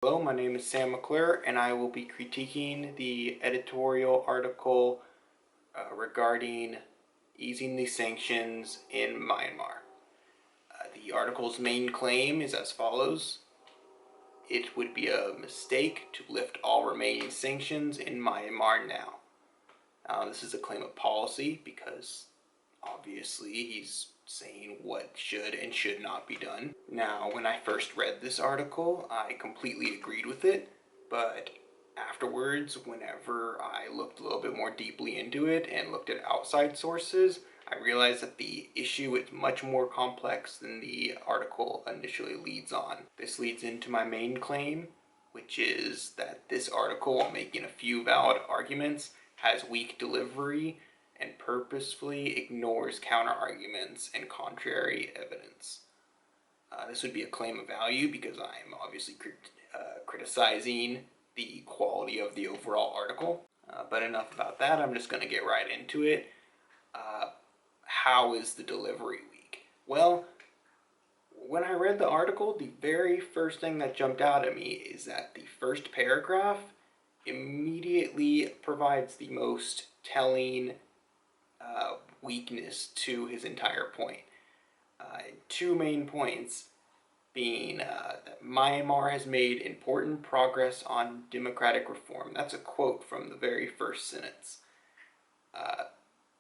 Hello, my name is Sam McClure, and I will be critiquing the editorial article regarding easing the sanctions in Myanmar. The article's main claim is as follows. It would be a mistake to lift all remaining sanctions in Myanmar now. This is a claim of policy because obviously he's saying what should and should not be done. Now, when I first read this article, I completely agreed with it, but afterwards, whenever I looked a little bit more deeply into it and looked at outside sources, I realized that the issue is much more complex than the article initially leads on. This leads into my main claim, which is that this article, while making a few valid arguments, has weak delivery and purposefully ignores counter-arguments and contrary evidence. This would be a claim of value because I'm obviously criticizing the quality of the overall article. But enough about that, I'm just going to get right into it. How is the delivery weak? Well, when I read the article, the very first thing that jumped out at me is that the first paragraph immediately provides the most telling weakness to his entire point. Two main points being that Myanmar has made important progress on democratic reform. That's a quote from the very first sentence.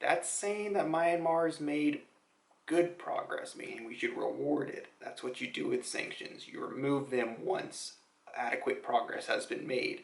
That's saying that Myanmar has made good progress, meaning we should reward it. That's what you do with sanctions. You remove them once adequate progress has been made.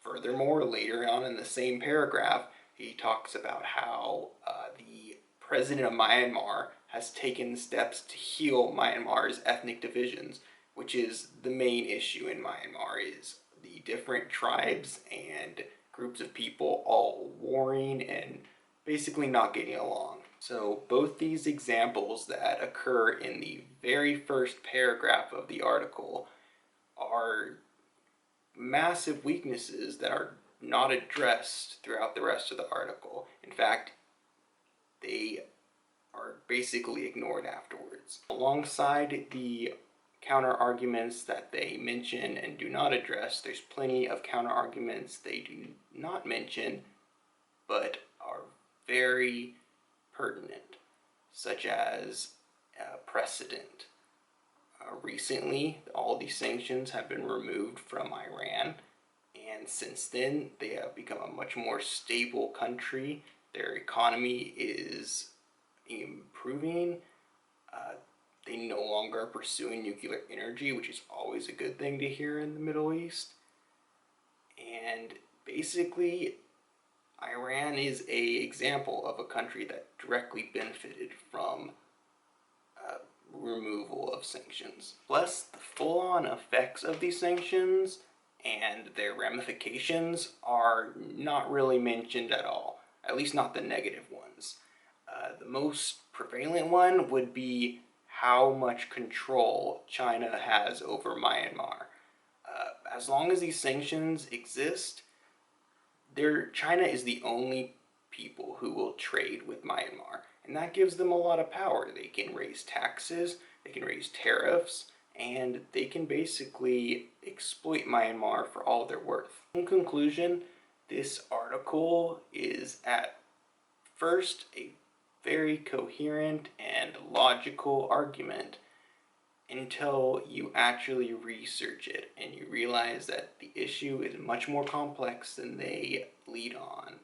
Furthermore, later on in the same paragraph, he talks about how the president of Myanmar has taken steps to heal Myanmar's ethnic divisions, which is the main issue in Myanmar, is the different tribes and groups of people all warring and basically not getting along. So both these examples that occur in the very first paragraph of the article are massive weaknesses that are not addressed throughout the rest of the article. In fact, they are basically ignored afterwards. Alongside the counter-arguments that they mention and do not address, there's plenty of counter-arguments they do not mention but are very pertinent, such as precedent. Recently, all these sanctions have been removed from Iran, and since then they have become a much more stable country. Their economy is improving. They no longer are pursuing nuclear energy, which is always a good thing to hear in the Middle East. And basically, Iran is an example of a country that directly benefited from removal of sanctions. Plus, the full-on effects of these sanctions and their ramifications are not really mentioned at all, at least not the negative ones. The most prevalent one would be how much control China has over Myanmar. As long as these sanctions exist, China is the only people who will trade with Myanmar, and that gives them a lot of power. They can raise taxes, they can raise tariffs, and they can basically exploit Myanmar for all they're worth. In conclusion, this article is at first a very coherent and logical argument until you actually research it and you realize that the issue is much more complex than they lead on.